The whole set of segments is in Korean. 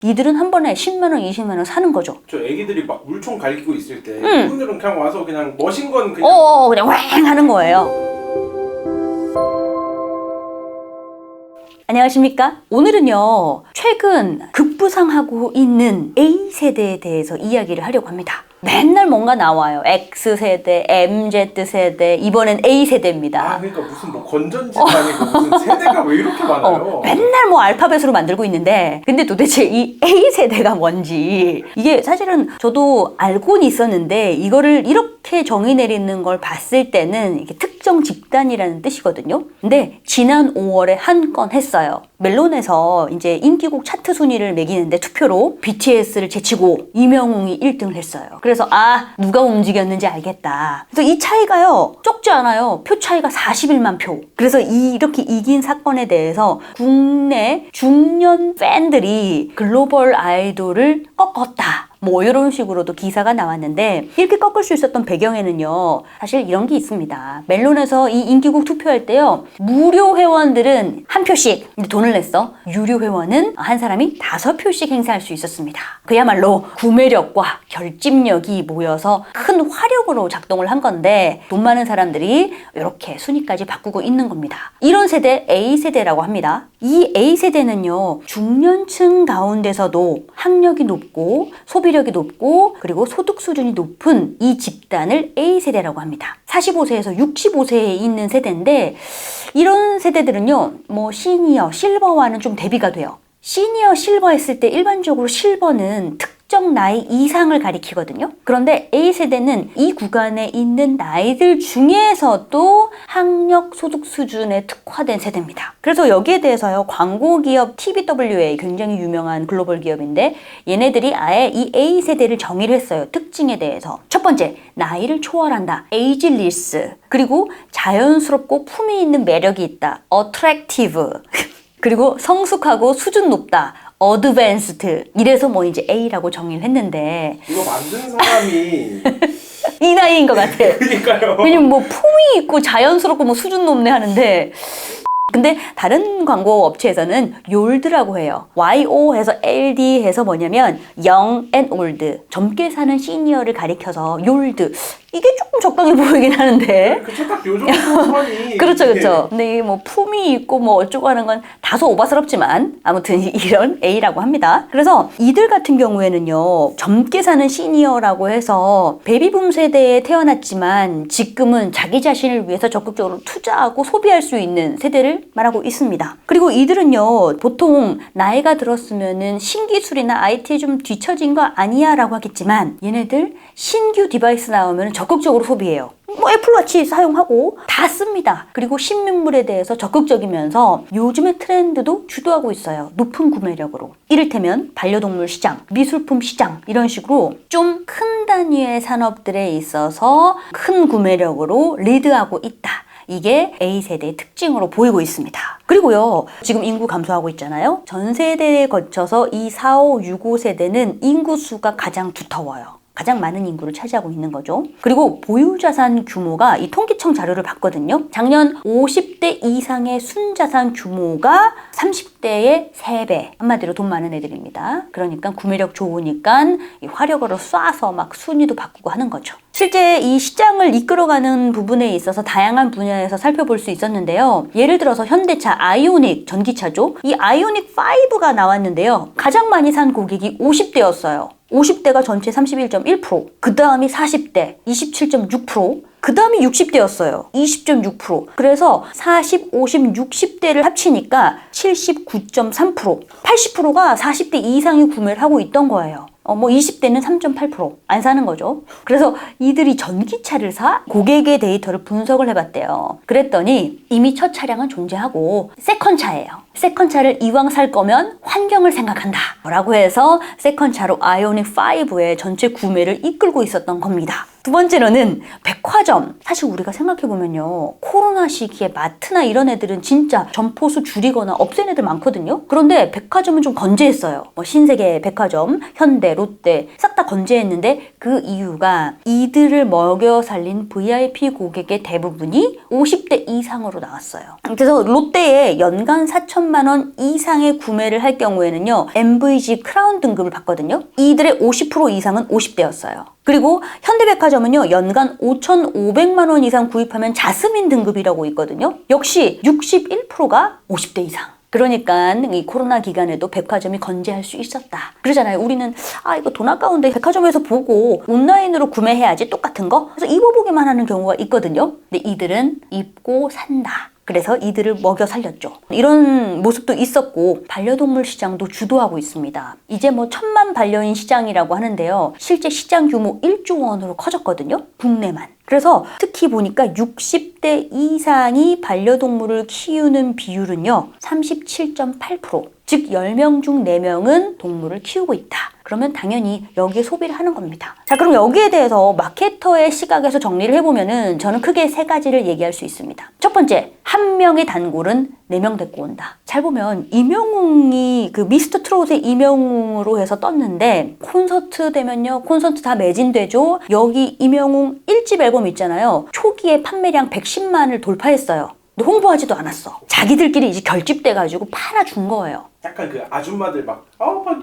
이들은 한 번에 10만 원, 20만 원 사는 거죠. 저 애기들이 막 물총 갈기고 있을 때 이분들은 그냥 와서 그냥 머신건 그냥 그냥 왱 하는 거예요. 안녕하십니까? 오늘은요, 최근 급부상하고 있는 A세대에 대해서 이야기를 하려고 합니다. 맨날 뭔가 나와요. X세대, MZ세대, 이번엔 A세대입니다. 그러니까 무슨 뭐 건전지도 아니고 무슨 세대가 왜 이렇게 많아요? 맨날 뭐 알파벳으로 만들고 있는데, 근데 도대체 이 A세대가 뭔지, 이게 사실은 저도 알고는 있었는데, 이거를 이렇게 정의 내리는 걸 봤을 때는 이게 특정 집단이라는 뜻이거든요. 근데 지난 5월에 한 건 했어요. 멜론에서 이제 인기곡 차트 순위를 매기는데 투표로 BTS를 제치고 이명웅이 1등을 했어요. 그래서 누가 움직였는지 알겠다. 그래서 이 차이가요, 적지 않아요. 표 차이가 41만 표. 그래서 이렇게 이긴 사건에 대해서 국내 중년 팬들이 글로벌 아이돌을 꺾었다. 뭐 이런 식으로도 기사가 나왔는데, 이렇게 꺾을 수 있었던 배경에는요, 사실 이런 게 있습니다. 멜론에서 이 인기곡 투표할 때요, 무료 회원들은 한 표씩 돈을 냈어. 유료 회원은 한 사람이 5표씩 행사할 수 있었습니다. 그야말로 구매력과 결집력이 모여서 큰 화력으로 작동을 한 건데, 돈 많은 사람들이 이렇게 순위까지 바꾸고 있는 겁니다. 이런 세대 A세대라고 합니다. 이 A세대는요, 중년층 가운데서도 학력이 높고 소비력이 높고 그리고 소득 수준이 높은 이 집단을 A세대라고 합니다. 45세에서 65세에 있는 세대인데, 이런 세대들은요, 뭐 시니어, 실버와는 좀 대비가 돼요. 시니어, 실버 했을 때 일반적으로 실버는 특정 나이 이상을 가리키거든요. 그런데 A세대는 이 구간에 있는 나이들 중에서도 학력 소득 수준에 특화된 세대입니다. 그래서 여기에 대해서요, 광고기업 TBWA, 굉장히 유명한 글로벌 기업인데, 얘네들이 아예 이 A세대를 정의를 했어요. 특징에 대해서. 첫 번째, 나이를 초월한다. ageless. 그리고 자연스럽고 품위 있는 매력이 있다. attractive. 그리고 성숙하고 수준 높다. 어드밴스드. 이래서 뭐 이제 A라고 정의를 했는데, 이거 만든 사람이 이 나이인 것 같아. 그러니까요. 왜냐면 뭐 품위 있고 자연스럽고 뭐 수준 높네 하는데, 근데 다른 광고 업체에서는 YOLD라고 해요. YO 해서 LD 해서 뭐냐면 Young and Old. 젊게 사는 시니어를 가리켜서 YOLD. 이게 조금 적당해 보이긴 하는데. 그쵸, 딱 요 정도 선이. 그렇죠, 그렇죠. 근데 이게 뭐 품이 있고 뭐 어쩌고 하는 건 다소 오바스럽지만 아무튼 이런 A라고 합니다. 그래서 이들 같은 경우에는요, 젊게 사는 시니어라고 해서 베이비붐 세대에 태어났지만 지금은 자기 자신을 위해서 적극적으로 투자하고 소비할 수 있는 세대를 말하고 있습니다. 그리고 이들은요, 보통 나이가 들었으면은 신기술이나 IT에 좀 뒤처진 거 아니야 라고 하겠지만, 얘네들 신규 디바이스 나오면 적극적으로 소비해요. 뭐 애플워치 사용하고 다 씁니다. 그리고 신문물에 대해서 적극적이면서 요즘의 트렌드도 주도하고 있어요. 높은 구매력으로. 이를테면 반려동물 시장, 미술품 시장, 이런 식으로 좀 큰 단위의 산업들에 있어서 큰 구매력으로 리드하고 있다. 이게 A세대의 특징으로 보이고 있습니다. 그리고요, 지금 인구 감소하고 있잖아요. 전 세대에 거쳐서 이 4, 5, 6, 5세대는 인구 수가 가장 두터워요. 가장 많은 인구를 차지하고 있는 거죠. 그리고 보유자산 규모가, 이 통계청 자료를 봤거든요. 작년 50대 이상의 순자산 규모가 30대의 3배. 한마디로 돈 많은 애들입니다. 그러니까 구매력 좋으니까 이 화력으로 쏴서 막 순위도 바꾸고 하는 거죠. 실제 이 시장을 이끌어가는 부분에 있어서 다양한 분야에서 살펴볼 수 있었는데요. 예를 들어서 현대차 아이오닉, 전기차죠. 이 아이오닉 5가 나왔는데요. 가장 많이 산 고객이 50대였어요. 50대가 전체 31.1%, 그 다음이 40대 27.6%, 그 다음이 60대였어요. 20.6%. 그래서 40, 50, 60대를 합치니까 79.3%, 80%가 40대 이상이 구매를 하고 있던 거예요. 뭐 20대는 3.8%. 안 사는 거죠. 그래서 이들이 전기차를 사? 고객의 데이터를 분석을 해봤대요. 그랬더니 이미 첫 차량은 존재하고 세컨차예요. 세컨차를 이왕 살 거면 환경을 생각한다 라고 해서 세컨차로 아이오닉 5의 전체 구매를 이끌고 있었던 겁니다. 두 번째로는 백화점. 사실 우리가 생각해보면요, 코로나 시기에 마트나 이런 애들은 진짜 점포수 줄이거나 없앤 애들 많거든요. 그런데 백화점은 좀 건재했어요. 뭐 신세계 백화점, 현대, 롯데 싹 다 건재했는데 그 이유가 이들을 먹여 살린 VIP 고객의 대부분이 50대 이상으로 나왔어요. 그래서 롯데에 연간 4천만 원 이상의 구매를 할 경우에는요, MVG 크라운 등급을 받거든요. 이들의 50% 이상은 50대였어요. 그리고 현대백화점은요, 연간 5,500만 원 이상 구입하면 자스민 등급이라고 있거든요. 역시 61%가 50대 이상. 그러니까 이 코로나 기간에도 백화점이 건재할 수 있었다. 그러잖아요. 우리는 이거 돈 아까운데 백화점에서 보고 온라인으로 구매해야지, 똑같은 거. 그래서 입어보기만 하는 경우가 있거든요. 근데 이들은 입고 산다. 그래서 이들을 먹여 살렸죠. 이런 모습도 있었고, 반려동물 시장도 주도하고 있습니다. 이제 뭐 1,000만 반려인 시장이라고 하는데요, 실제 시장 규모 1조 원으로 커졌거든요, 국내만. 그래서 특히 보니까 60대 이상이 반려동물을 키우는 비율은요 37.8%. 즉 10명 중 4명은 동물을 키우고 있다. 그러면 당연히 여기에 소비를 하는 겁니다. 자, 그럼 여기에 대해서 마케터의 시각에서 정리를 해보면은 저는 크게 3가지를 얘기할 수 있습니다. 첫 번째, 한 명의 단골은 4명 데리고 온다. 잘 보면 이명웅이 그 미스터 트롯의 이명웅으로 해서 떴는데, 콘서트 되면요, 콘서트 다 매진되죠. 여기 이명웅 1집 앨범 있잖아요. 초기에 판매량 110만을 돌파했어요. 근데 홍보하지도 않았어. 자기들끼리 이제 결집돼가지고 팔아준 거예요. 약간 그 아줌마들 막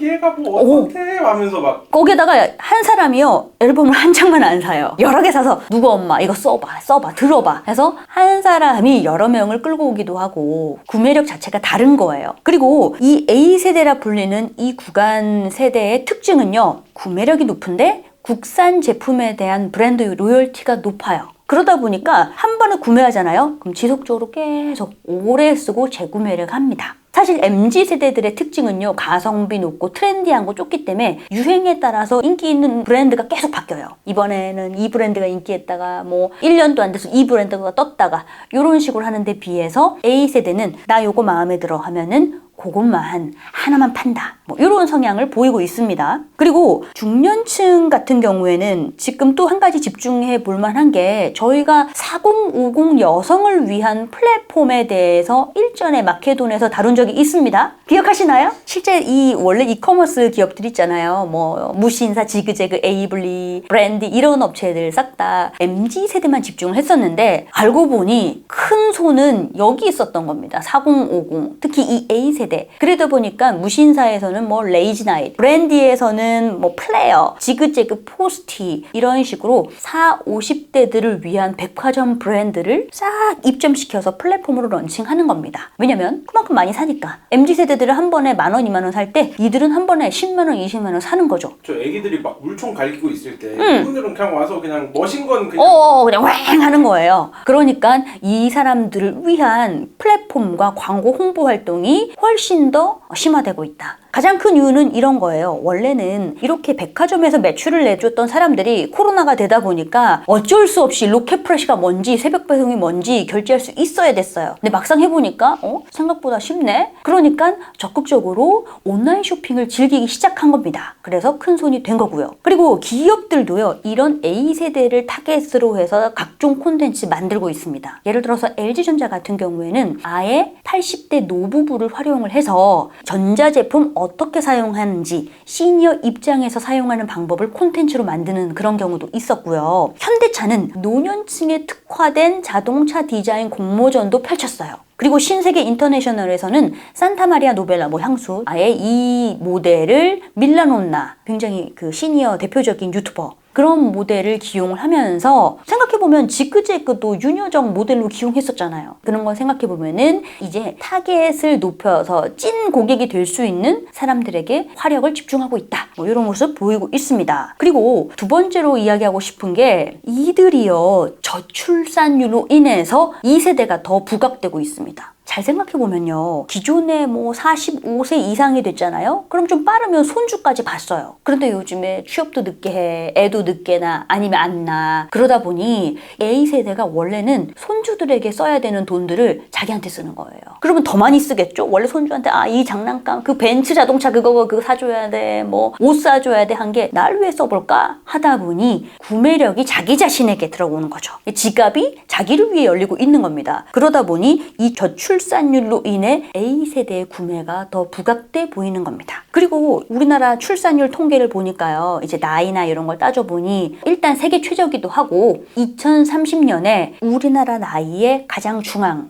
얘가 뭐 어떡해 하면서 막. 거기에다가 한 사람이요, 앨범을 한 장만 안 사요. 여러 개 사서 누구 엄마 이거 써봐 들어봐 해서 한 사람이 여러 명을 끌고 오기도 하고, 구매력 자체가 다른 거예요. 그리고 이 A세대라 불리는 이 구간 세대의 특징은요, 구매력이 높은데 국산 제품에 대한 브랜드 로열티가 높아요. 그러다 보니까 한 번에 구매하잖아요. 그럼 지속적으로 계속 오래 쓰고 재구매를 합니다. 사실 MZ세대들의 특징은요, 가성비 높고 트렌디한 거 쫓기 때문에 유행에 따라서 인기 있는 브랜드가 계속 바뀌어요. 이번에는 이 브랜드가 인기했다가 뭐 1년도 안 돼서 이 브랜드가 떴다가 이런 식으로 하는데 비해서 A세대는 나 요거 마음에 들어 하면은 그것만 하나만 판다, 뭐 이런 성향을 보이고 있습니다. 그리고 중년층 같은 경우에는 지금 또 한 가지 집중해 볼 만한 게, 저희가 4050 여성을 위한 플랫폼에 대해서 일전에 마케돈에서 다룬 적이 있습니다. 기억하시나요? 실제 이 원래 이커머스 기업들 있잖아요. 뭐 무신사, 지그재그, 에이블리, 브랜디 이런 업체들 싹 다 MZ세대만 집중을 했었는데, 알고 보니 큰 손은 여기 있었던 겁니다. 4050, 특히 이 A세대. 그러다 보니까 무신사에서는 뭐 레이지나잇, 브랜디에서는 뭐 플레어, 지그재그, 포스티 이런 식으로 40, 50대들을 위한 백화점 브랜드를 싹 입점시켜서 플랫폼으로 런칭하는 겁니다. 왜냐면 그만큼 많이 사니까. MZ세대들은 한 번에 10,000원, 20,000원 살 때 이들은 한 번에 10만 원, 20만 원 사는 거죠. 저 애기들이 막 물총 갈기고 있을 때 이분들은 그냥 와서 그냥 머신건 그냥 그냥 왱 하는 거예요. 그러니까 이 사람들을 위한 플랫폼과 광고 홍보 활동이 훨씬 더 심화되고 있다. 가장 큰 이유는 이런 거예요. 원래는 이렇게 백화점에서 매출을 내줬던 사람들이 코로나가 되다 보니까 어쩔 수 없이 로켓프레시가 뭔지 새벽 배송이 뭔지 결제할 수 있어야 됐어요. 근데 막상 해보니까 생각보다 쉽네? 그러니까 적극적으로 온라인 쇼핑을 즐기기 시작한 겁니다. 그래서 큰 손이 된 거고요. 그리고 기업들도요, 이런 A세대를 타겟으로 해서 각종 콘텐츠 만들고 있습니다. 예를 들어서 LG전자 같은 경우에는 아예 80대 노부부를 활용을 해서 전자제품 어떻게 사용하는지 시니어 입장에서 사용하는 방법을 콘텐츠로 만드는 그런 경우도 있었고요. 현대차는 노년층에 특화된 자동차 디자인 공모전도 펼쳤어요. 그리고 신세계 인터내셔널에서는 산타마리아 노벨라 향수, 아예 이 모델을 밀라논나, 굉장히 그 시니어 대표적인 유튜버, 그런 모델을 기용을 하면서, 생각해보면 지그재그도 윤여정 모델로 기용했었잖아요. 그런 걸 생각해보면은 이제 타겟을 높여서 찐 고객이 될 수 있는 사람들에게 화력을 집중하고 있다, 뭐 이런 모습 보이고 있습니다. 그리고 두 번째로 이야기하고 싶은 게, 이들이요 저출산율로 인해서 2세대가 더 부각되고 있습니다. 잘 생각해보면요. 기존에 뭐 45세 이상이 됐잖아요. 그럼 좀 빠르면 손주까지 봤어요. 그런데 요즘에 취업도 늦게 해, 애도 늦게 나, 아니면 안 나. 그러다 보니 A세대가 원래는 손주들에게 써야 되는 돈들을 자기한테 쓰는 거예요. 그러면 더 많이 쓰겠죠? 원래 손주한테 이 장난감, 그 벤츠 자동차 그거 사줘야 돼, 뭐 옷 사줘야 돼 한 게 날 위해 써볼까? 하다 보니 구매력이 자기 자신에게 들어오는 거죠. 지갑이 자기를 위해 열리고 있는 겁니다. 그러다 보니 이 저출산율로 인해 A세대의 구매가 더 부각돼 보이는 겁니다. 그리고 우리나라 출산율 통계를 보니까요. 이제 나이나 이런 걸 따져보니 일단 세계 최저기도 하고 2030년에 우리나라 나이의 가장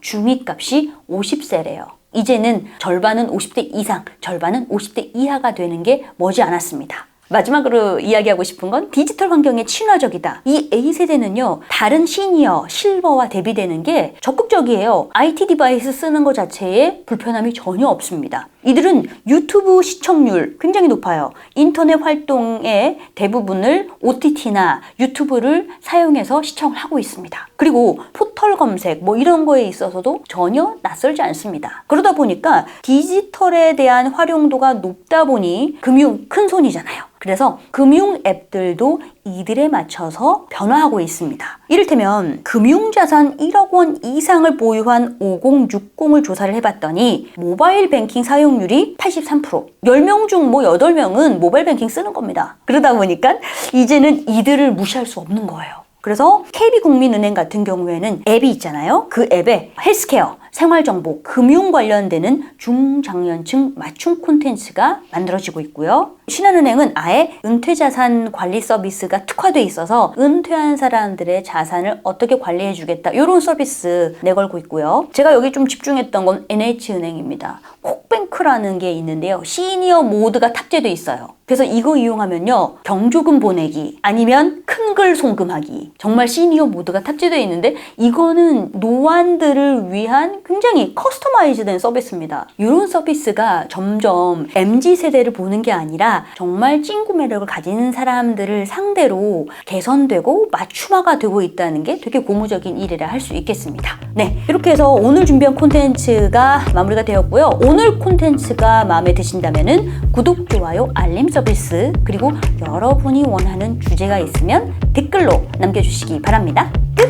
중위값이 50세래요. 이제는 절반은 50대 이상, 절반은 50대 이하가 되는 게 머지않았습니다. 마지막으로 이야기하고 싶은 건 디지털 환경에 친화적이다. 이 A세대는요, 다른 시니어, 실버와 대비되는 게 적극적이에요. IT 디바이스 쓰는 것 자체에 불편함이 전혀 없습니다. 이들은 유튜브 시청률 굉장히 높아요. 인터넷 활동의 대부분을 OTT나 유튜브를 사용해서 시청을 하고 있습니다. 그리고 포털 검색 뭐 이런 거에 있어서도 전혀 낯설지 않습니다. 그러다 보니까 디지털에 대한 활용도가 높다 보니 금융 큰손이잖아요. 그래서 금융 앱들도 이들에 맞춰서 변화하고 있습니다. 이를테면 금융자산 1억 원 이상을 보유한 5060을 조사를 해봤더니 모바일 뱅킹 사용률이 83%, 10명 중 뭐 8명은 모바일 뱅킹 쓰는 겁니다. 그러다 보니까 이제는 이들을 무시할 수 없는 거예요. 그래서 KB국민은행 같은 경우에는 앱이 있잖아요. 그 앱에 헬스케어, 생활정보, 금융 관련되는 중장년층 맞춤 콘텐츠가 만들어지고 있고요. 신한은행은 아예 은퇴자산 관리 서비스가 특화돼 있어서 은퇴한 사람들의 자산을 어떻게 관리해주겠다 이런 서비스 내걸고 있고요. 제가 여기 좀 집중했던 건 NH은행입니다. 콕뱅크라는 게 있는데요. 시니어 모드가 탑재돼 있어요. 그래서 이거 이용하면요. 경조금 보내기 아니면 큰 글 송금하기 정말 시니어 모드가 탑재되어 있는데 이거는 노안들을 위한 굉장히 커스터마이즈된 서비스입니다. 이런 서비스가 점점 MZ세대를 보는 게 아니라 정말 찐구 매력을 가진 사람들을 상대로 개선되고 맞춤화가 되고 있다는 게 되게 고무적인 일이라 할 수 있겠습니다. 네, 이렇게 해서 오늘 준비한 콘텐츠가 마무리가 되었고요. 오늘 콘텐츠가 마음에 드신다면 구독, 좋아요, 알림 서비스 그리고 여러분이 원하는 주제가 있으면 댓글로 남겨주시기 바랍니다. 끝!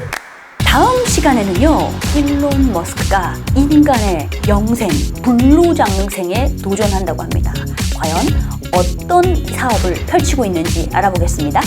다음 시간에는요. 일론 머스크가 인간의 영생, 불로장생에 도전한다고 합니다. 과연 어떤 사업을 펼치고 있는지 알아보겠습니다.